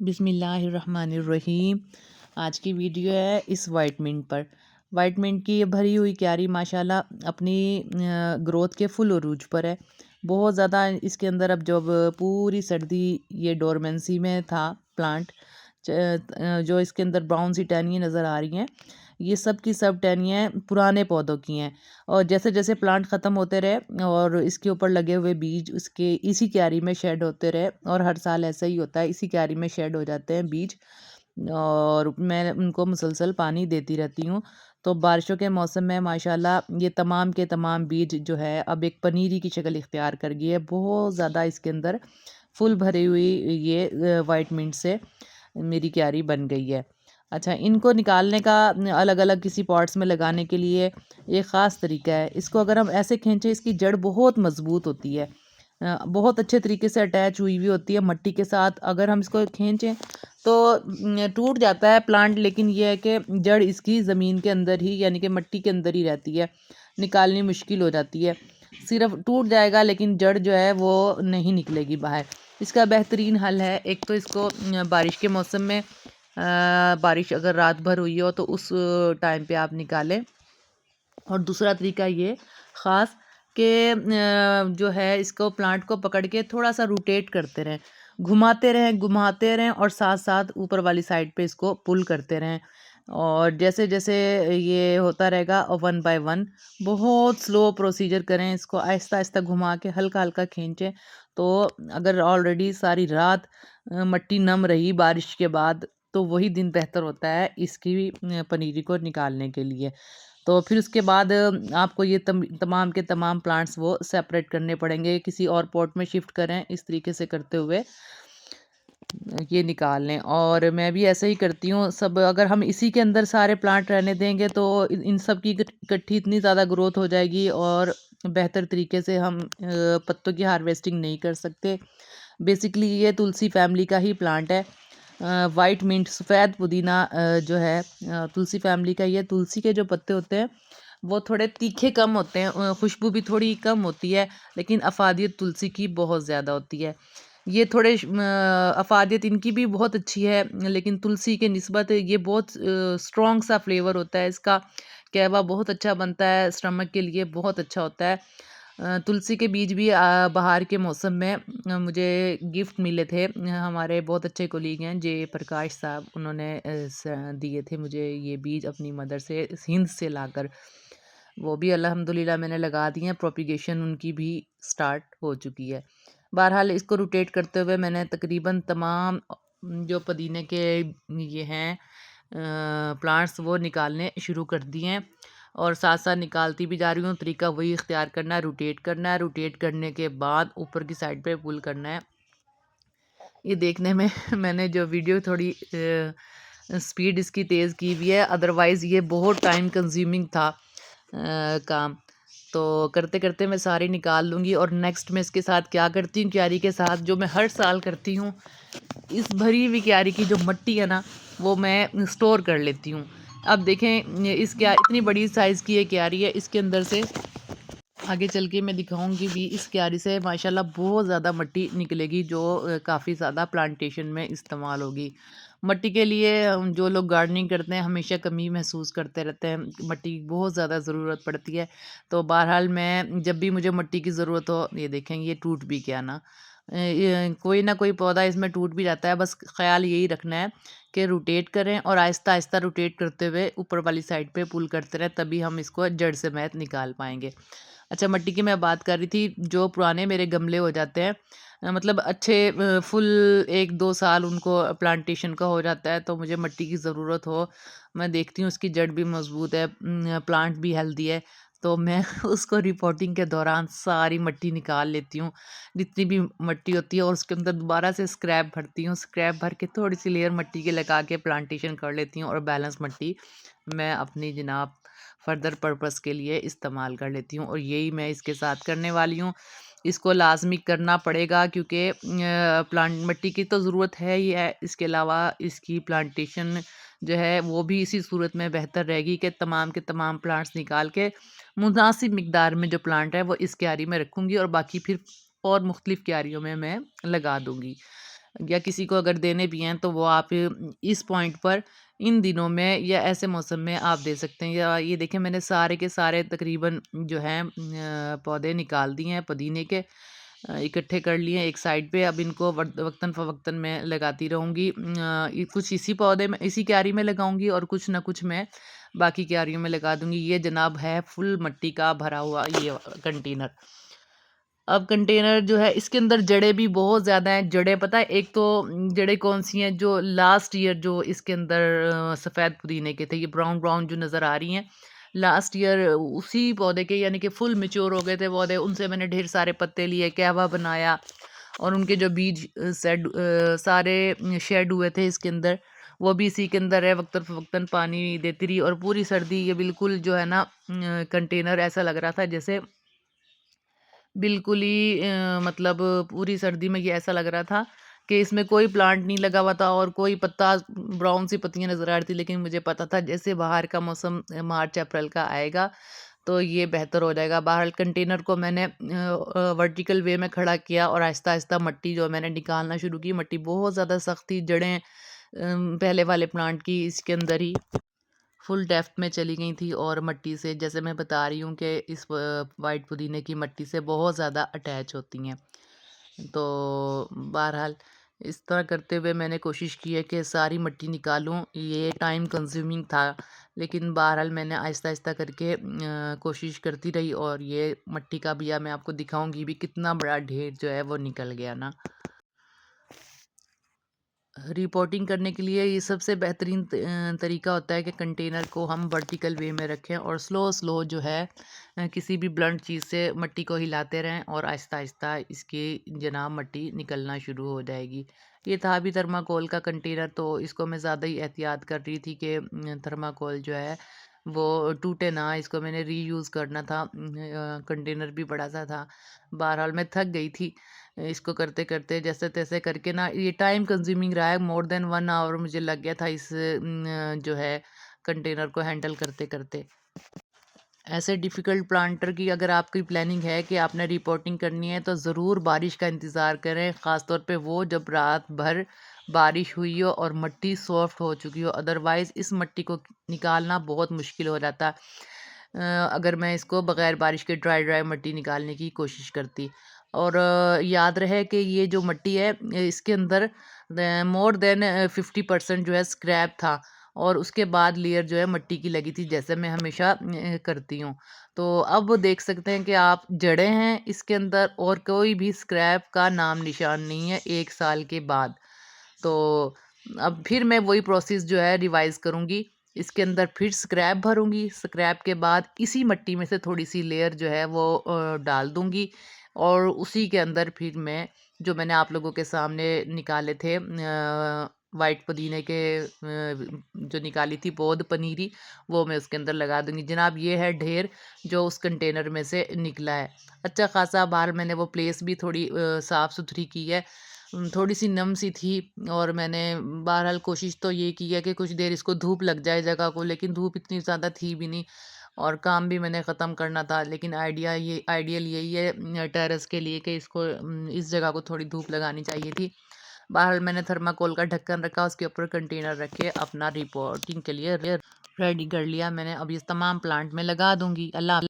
बिस्मिल्लाहिर्रहमानिर्रहीम। आज की वीडियो है इस वाइट मिंट पर। वाइट मिंट की ये भरी हुई क्यारी माशाल्लाह अपनी ग्रोथ के फुल उरूज पर है। बहुत ज़्यादा इसके अंदर अब जब पूरी सर्दी ये डोरमेंसी में था प्लांट, जो इसके अंदर ब्राउन सी टहनियाँ नज़र आ रही हैं, ये सब की सब टहनियाँ पुराने पौधों की हैं। और जैसे जैसे प्लांट ख़त्म होते रहे और इसके ऊपर लगे हुए बीज उसके इसी क्यारी में शेड होते रहे, और हर साल ऐसा ही होता है, इसी क्यारी में शेड हो जाते हैं बीज। और मैं उनको मुसलसल पानी देती रहती हूँ। तो बारिशों के मौसम में माशाल्लाह ये तमाम के तमाम बीज जो है अब एक पनीरी की शक्ल इख्तियार कर गई है। बहुत ज़्यादा इसके अंदर फुल भरी हुई ये वाइट मिंट से मेरी क्यारी बन गई है। अच्छा, इनको निकालने का अलग अलग किसी पॉट्स में लगाने के लिए एक ख़ास तरीका है। इसको अगर हम ऐसे खींचें, इसकी जड़ बहुत मज़बूत होती है, बहुत अच्छे तरीके से अटैच हुई हुई होती है मट्टी के साथ। अगर हम इसको खींचें तो टूट जाता है प्लांट, लेकिन यह है कि जड़ इसकी ज़मीन के अंदर ही यानी कि मिट्टी के अंदर ही रहती है, निकालनी मुश्किल हो जाती है। सिर्फ टूट जाएगा लेकिन जड़ जो है वो नहीं निकलेगी बाहर। इसका बेहतरीन हल है, एक तो इसको बारिश के मौसम में बारिश अगर रात भर हुई हो तो उस टाइम पे आप निकालें। और दूसरा तरीका ये ख़ास कि जो है इसको प्लांट को पकड़ के थोड़ा सा रोटेट करते रहें, घुमाते रहें और साथ साथ ऊपर वाली साइड पे इसको पुल करते रहें। और जैसे जैसे ये होता रहेगा वन बाय वन, बहुत स्लो प्रोसीजर करें, इसको आहिस्ता आहिस्ता घुमा के हल्का हल्का खींचें। तो अगर ऑलरेडी सारी रात मट्टी नम रही बारिश के बाद, तो वही दिन बेहतर होता है इसकी पनीरी को निकालने के लिए। तो फिर उसके बाद आपको ये तमाम के तमाम प्लांट्स वो सेपरेट करने पड़ेंगे, किसी और पॉट में शिफ्ट करें। इस तरीके से करते हुए ये निकाल लें, और मैं भी ऐसे ही करती हूँ सब। अगर हम इसी के अंदर सारे प्लांट रहने देंगे तो इन सब की इकट्ठी इतनी ज़्यादा ग्रोथ हो जाएगी और बेहतर तरीके से हम पत्तों की हार्वेस्टिंग नहीं कर सकते। बेसिकली ये तुलसी फैमिली का ही प्लांट है। वाइट मिंट सफ़ेद पुदीना जो है तुलसी फैमिली का। ये तुलसी के जो पत्ते होते हैं वो थोड़े तीखे कम होते हैं, खुशबू भी थोड़ी कम होती है, लेकिन अफादियत तुलसी की बहुत ज़्यादा होती है। ये थोड़े अफादियत इनकी भी बहुत अच्छी है, लेकिन तुलसी के निस्बत ये बहुत स्ट्रॉन्ग सा फ्लेवर होता है इसका। कहवा बहुत अच्छा बनता है, स्टमक के लिए बहुत अच्छा होता है। तुलसी के बीज भी बाहर के मौसम में मुझे गिफ्ट मिले थे। हमारे बहुत अच्छे कोलीग हैं जे प्रकाश साहब, उन्होंने दिए थे मुझे ये बीज अपनी मदर से हिंद से लाकर। वो भी अल्हम्दुलिल्लाह मैंने लगा दिए हैं, प्रोपिगेशन उनकी भी स्टार्ट हो चुकी है। बहरहाल इसको रोटेट करते हुए मैंने तकरीबन तमाम जो पुदीने के ये हैं प्लांट्स वो निकालने शुरू कर दिए हैं, और साथ साथ निकालती भी जा रही हूँ। तरीका वही इख्तियार करना है, रोटेट करना है। रोटेट करने के बाद ऊपर की साइड पे पुल करना है। ये देखने में मैंने जो वीडियो थोड़ी स्पीड इसकी तेज़ की हुई है, अदरवाइज़ ये बहुत टाइम कंज्यूमिंग था काम। तो करते करते मैं सारी निकाल लूँगी। और नेक्स्ट मैं इसके साथ क्या करती हूँ, क्यारी के साथ जो मैं हर साल करती हूँ, इस भरी हुई क्यारी की जो मिट्टी है ना, वो मैं स्टोर कर लेती हूँ। अब देखें इस क्या इतनी बड़ी साइज़ की ये क्यारी है, इसके अंदर से आगे चल के मैं दिखाऊंगी भी। इस क्यारी से माशाल्लाह बहुत ज़्यादा मिट्टी निकलेगी, जो काफ़ी ज़्यादा प्लांटेशन में इस्तेमाल होगी। मिट्टी के लिए जो लोग गार्डनिंग करते हैं हमेशा कमी महसूस करते रहते हैं, मिट्टी की बहुत ज़्यादा ज़रूरत पड़ती है। तो बहरहाल मैं जब भी मुझे मिट्टी की ज़रूरत हो, ये देखें ये टूट भी गया ना, कोई ना कोई पौधा इसमें टूट भी जाता है। बस ख्याल यही रखना है कि रोटेट करें और आहिस्ता आहिस्ता रोटेट करते हुए ऊपर वाली साइड पे पुल करते रहें, तभी हम इसको जड़ से मैथ निकाल पाएंगे। अच्छा, मिट्टी की मैं बात कर रही थी, जो पुराने मेरे गमले हो जाते हैं, मतलब अच्छे फुल 1-2 साल उनको प्लांटेशन का हो जाता है, तो मुझे मिट्टी की ज़रूरत हो, मैं देखती हूँ उसकी जड़ भी मज़बूत है, प्लांट भी हेल्दी है, तो मैं उसको रिपोर्टिंग के दौरान सारी मिट्टी निकाल लेती हूँ, जितनी भी मिट्टी होती है, और उसके अंदर दोबारा से स्क्रैप भरती हूँ। स्क्रैप भर के थोड़ी सी लेयर मिट्टी के लगा के प्लांटेशन कर लेती हूँ, और बैलेंस मिट्टी मैं अपनी जनाब फर्दर पर्पस के लिए इस्तेमाल कर लेती हूँ, और यही मैं इसके साथ करने वाली हूँ। इसको लाजमी करना पड़ेगा क्योंकि प्लांट मिट्टी की तो ज़रूरत है ही है, इसके अलावा इसकी प्लांटेशन जो है वो भी इसी सूरत में बेहतर रहेगी कि तमाम के तमाम प्लांट्स निकाल के मुनासिब मिकदार में जो प्लांट है वो इस क्यारी में रखूँगी, और बाकी फिर और मुख्तलिफ़ क्यारियों में मैं लगा दूँगी। या किसी को अगर देने भी हैं तो वो आप इस पॉइंट पर इन दिनों में या ऐसे मौसम में आप दे सकते हैं। या ये देखें मैंने सारे के सारे तकरीबन जो हैं पौधे निकाल दिए हैं पुदीने के, इकट्ठे कर लिए हैं एक साइड पे। अब इनको वक्तन फ़वक्तन मैं लगाती रहूँगी। कुछ इसी पौधे में इसी क्यारी में लगाऊंगी और कुछ ना कुछ मैं बाकी क्यारियों में लगा दूंगी। ये जनाब है फुल मिट्टी का भरा हुआ ये कंटेनर। अब कंटेनर जो है इसके अंदर जड़ें भी बहुत ज़्यादा हैं। जड़ें पता है एक तो जड़ें कौन सी हैं, जो लास्ट ईयर जो इसके अंदर सफ़ेद पुदीने के थे, ये ब्राउन ब्राउन जो नज़र आ रही हैं, लास्ट ईयर उसी पौधे के यानी कि फुल मैच्योर हो गए थे पौधे, उनसे मैंने ढेर सारे पत्ते लिए, कहवा बनाया और उनके जो बीज सारे शेड हुए थे इसके अंदर, वो भी इसी के अंदर है। वक्तन फ़वक्तन पानी देती रही और पूरी सर्दी ये बिल्कुल जो है ना कंटेनर ऐसा लग रहा था जैसे बिल्कुल ही मतलब पूरी सर्दी में ये ऐसा लग रहा था कि इसमें कोई प्लांट नहीं लगा हुआ था और कोई पत्ता, ब्राउन सी पत्तियां नज़र आ रही थी। लेकिन मुझे पता था जैसे बाहर का मौसम मार्च अप्रैल का आएगा तो ये बेहतर हो जाएगा। बहरहाल कंटेनर को मैंने वर्टिकल वे में खड़ा किया और आहिस्ता आहिस्ता मिट्टी जो मैंने निकालना शुरू की। मिट्टी बहुत ज़्यादा सख्त थी, जड़ें पहले वाले प्लांट की इसके अंदर ही फुल डेप्थ में चली गई थी और मिट्टी से, जैसे मैं बता रही हूँ कि इस वाइट पुदीने की मिट्टी से बहुत ज़्यादा अटैच होती हैं। तो बहरहाल इस तरह करते हुए मैंने कोशिश की है कि सारी मिट्टी निकालूं। ये टाइम कंज्यूमिंग था, लेकिन बहरहाल मैंने आहिस्ता आहिस्ता करके कोशिश करती रही और ये मिट्टी का भी मैं आपको दिखाऊंगी भी कितना बड़ा ढेर जो है वो निकल गया ना। रिपोर्टिंग करने के लिए ये सबसे बेहतरीन तरीका होता है कि कंटेनर को हम वर्टिकल वे में रखें और स्लो स्लो जो है किसी भी ब्लंट चीज़ से मिट्टी को हिलाते रहें और आहिस्ता आहिस्ता इसकी जनाब मिट्टी निकलना शुरू हो जाएगी। ये था अभी थर्माकोल का कंटेनर, तो इसको मैं ज़्यादा ही एहतियात कर रही थी कि थर्माकोल जो है वो टूटे ना, इसको मैंने रीयूज़ करना था। कंटेनर भी बड़ा सा था। बहरहाल मैं थक गई थी इसको करते करते, जैसे तैसे करके ना। ये टाइम कंज्यूमिंग रहा है, मोर देन 1 आवर मुझे लग गया था इस जो है कंटेनर को हैंडल करते करते। ऐसे डिफ़िकल्ट प्लांटर की अगर आपकी प्लानिंग है कि आपने रिपोर्टिंग करनी है तो ज़रूर बारिश का इंतज़ार करें, ख़ास तौर पे वो जब रात भर बारिश हुई हो और मिट्टी सॉफ्ट हो चुकी हो। अदरवाइज़ इस मिट्टी को निकालना बहुत मुश्किल हो जाता है अगर मैं इसको बग़ैर बारिश के ड्राई ड्राई मिट्टी निकालने की कोशिश करती। और याद रहे कि ये जो मिट्टी है इसके अंदर मोर देन 50% जो है स्क्रैप था और उसके बाद लेयर जो है मिट्टी की लगी थी, जैसे मैं हमेशा करती हूँ। तो अब वो देख सकते हैं कि आप जड़ें हैं इसके अंदर और कोई भी स्क्रैप का नाम निशान नहीं है 1 साल के बाद। तो अब फिर मैं वही प्रोसेस जो है रिवाइज़ करूँगी। इसके अंदर फिर स्क्रैप भरूँगी, स्क्रैप के बाद इसी मिट्टी में से थोड़ी-सी लेयर जो है वो डाल दूँगी और उसी के अंदर फिर मैं जो मैंने आप लोगों के सामने निकाले थे वाइट पुदीने के जो निकाली थी पौध पनीरी, वो मैं उसके अंदर लगा दूँगी। जनाब ये है ढेर जो उस कंटेनर में से निकला है। अच्छा ख़ासा बाहर मैंने वो प्लेस भी थोड़ी साफ़-सुथरी की है। थोड़ी-सी नम सी थी और मैंने बहरहाल कोशिश तो ये की है कि कुछ देर इसको धूप लग जाए जगह को, लेकिन धूप इतनी ज़्यादा थी भी नहीं और काम भी मैंने ख़त्म करना था। लेकिन आइडियल यही है टेरेस के लिए कि इसको इस जगह को थोड़ी धूप लगानी चाहिए थी। बहरहाल मैंने थर्माकोल का ढक्कन रखा, उसके ऊपर कंटेनर रख के अपना रिपोर्टिंग के लिए रेडी कर लिया मैंने। अब ये तमाम प्लांट में लगा दूँगी। अल्लाह